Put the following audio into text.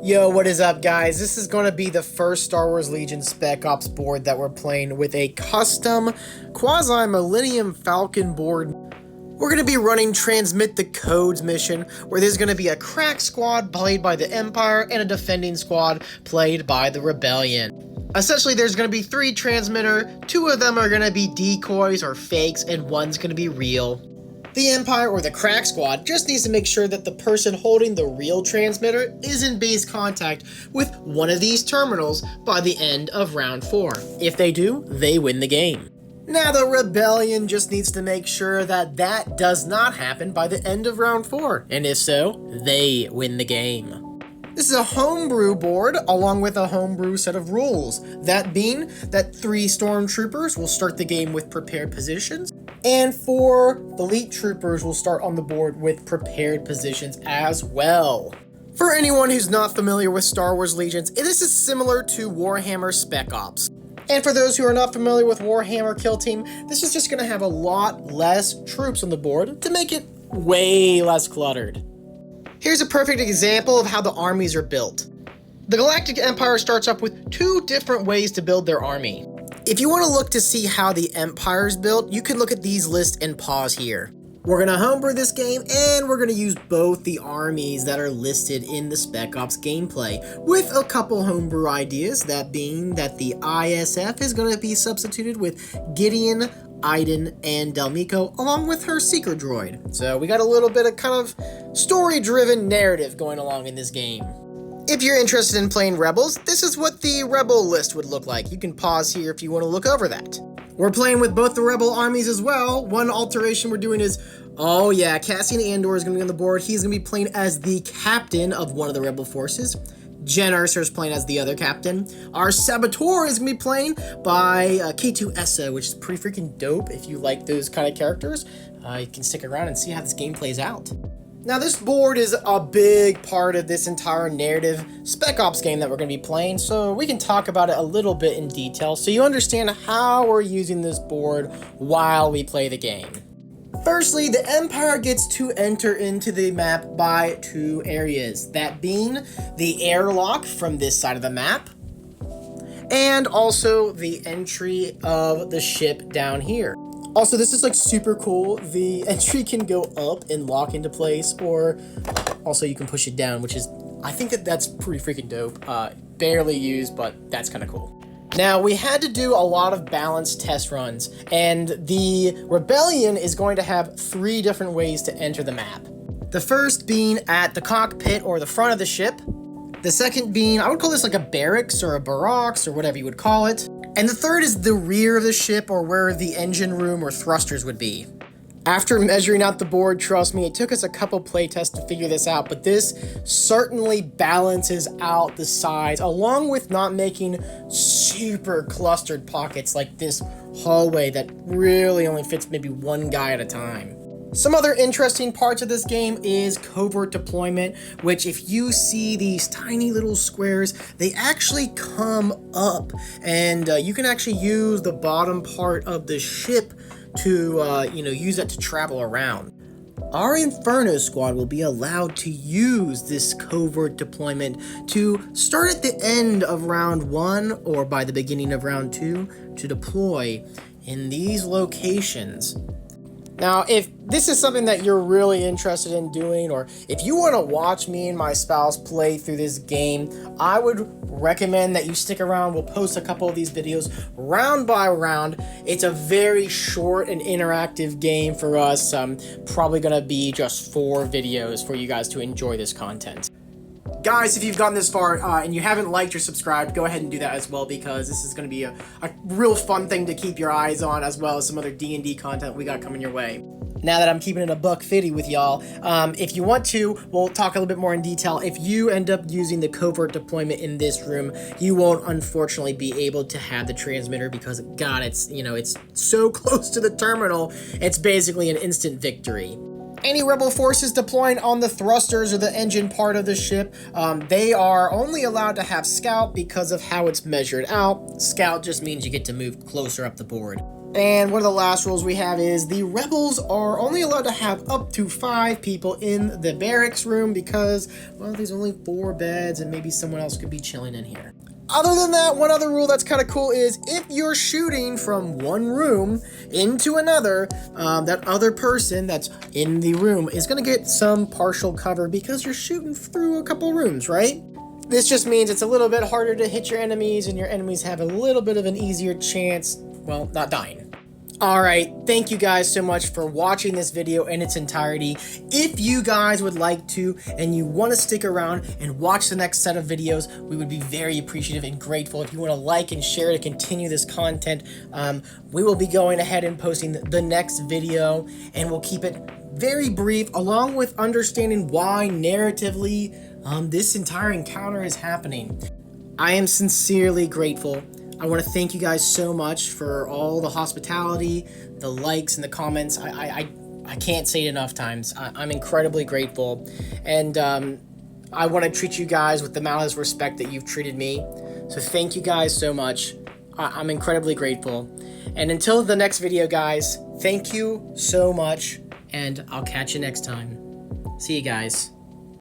Yo, what is up, guys? This is going to be the first Star Wars Legion Spec Ops board that we're playing with a custom quasi-Millennium Falcon board. We're going to be running Transmit the Codes mission, where there's going to be a crack squad played by the Empire and a defending squad played by the Rebellion. Essentially, there's going to be 3 transmitter, 2 of them are going to be decoys or fakes, and 1's going to be real. The Empire or the crack squad just needs to make sure that the person holding the real transmitter is in base contact with one of these terminals by the end of round 4. If they do, they win the game. Now the Rebellion just needs to make sure that that does not happen by the end of round 4, and if so, they win the game. This is a homebrew board along with a homebrew set of rules, that being that 3 stormtroopers will start the game with prepared positions, and 4 elite troopers will start on the board with prepared positions as well. For anyone who's not familiar with Star Wars Legions, this is similar to Warhammer Spec Ops. And for those who are not familiar with Warhammer Kill Team, this is just going to have a lot less troops on the board to make it way less cluttered. Here's a perfect example of how the armies are built. The Galactic Empire starts up with 2 different ways to build their army. If you want to look to see how the Empire is built, you can look at these lists and pause here. We're going to homebrew this game, and we're going to use both the armies that are listed in the Spec Ops gameplay, with a couple homebrew ideas, that being that the ISF is going to be substituted with Gideon, Iden, and Delmico, along with her seeker droid. So we got a little bit of kind of story-driven narrative going along in this game. If you're interested in playing Rebels, this is what the Rebel list would look like. You can pause here if you want to look over that. We're playing with both the Rebel armies as well. One alteration we're doing is, oh yeah, Cassian Andor is going to be on the board. He's going to be playing as the captain of one of the Rebel forces. Jen Erso is playing as the other captain. Our Saboteur is going to be playing by K2SO, which is pretty freaking dope. If you like those kind of characters, you can stick around and see how this game plays out. Now, this board is a big part of this entire narrative Spec Ops game that we're going to be playing, so we can talk about it a little bit in detail so you understand how we're using this board while we play the game. Firstly, the Empire gets to enter into the map by 2 areas, that being the airlock from this side of the map, and also the entry of the ship down here. Also, this is like super cool. The entry can go up and lock into place, or also you can push it down, which is, I think that's pretty freaking dope. Barely used, but that's kind of cool. Now, we had to do a lot of balanced test runs, and the Rebellion is going to have 3 different ways to enter the map. The first being at the cockpit or the front of the ship. The second being, I would call this like a barracks or a barracks or whatever you would call it. And the third is the rear of the ship, or where the engine room or thrusters would be. After measuring out the board, trust me, it took us a couple playtests to figure this out, but this certainly balances out the size, along with not making super clustered pockets like this hallway that really only fits maybe 1 guy at a time. Some other interesting parts of this game is covert deployment, which if you see these tiny little squares, they actually come up, and you can actually use the bottom part of the ship to, use that to travel around. Our Inferno squad will be allowed to use this covert deployment to start at the end of round 1 or by the beginning of round 2 to deploy in these locations. Now, if this is something that you're really interested in doing, or if you want to watch me and my spouse play through this game, I would recommend that you stick around. We'll post a couple of these videos round by round. It's a very short and interactive game for us. Probably going to be just 4 videos for you guys to enjoy this content. Guys, if you've gotten this far and you haven't liked or subscribed, go ahead and do that as well, because this is going to be a real fun thing to keep your eyes on, as well as some other D&D content we got coming your way. Now that I'm keeping it a $150 with y'all, if you want to, we'll talk a little bit more in detail. If you end up using the covert deployment in this room, you won't unfortunately be able to have the transmitter, because God, it's so close to the terminal, it's basically an instant victory. Any Rebel forces deploying on the thrusters or the engine part of the ship, they are only allowed to have Scout because of how it's measured out. Scout just means you get to move closer up the board. And one of the last rules we have is the rebels are only allowed to have up to 5 people in the barracks room because, well, there's only 4 beds and maybe someone else could be chilling in here. Other than that, one other rule that's kind of cool is if you're shooting from one room into another, that other person that's in the room is going to get some partial cover because you're shooting through a couple rooms, right? This just means it's a little bit harder to hit your enemies and your enemies have a little bit of an easier chance, well, not dying. Alright, thank you guys so much for watching this video in its entirety. If you guys would like to and you want to stick around and watch the next set of videos, we would be very appreciative and grateful. If you want to like and share to continue this content, we will be going ahead and posting the next video, and we'll keep it very brief along with understanding why narratively this entire encounter is happening. I am sincerely grateful. I want to thank you guys so much for all the hospitality, the likes, and the comments. I can't say it enough times. I'm incredibly grateful. And I want to treat you guys with the amount of respect that you've treated me. So thank you guys so much. I'm incredibly grateful. And until the next video, guys, thank you so much. And I'll catch you next time. See you guys.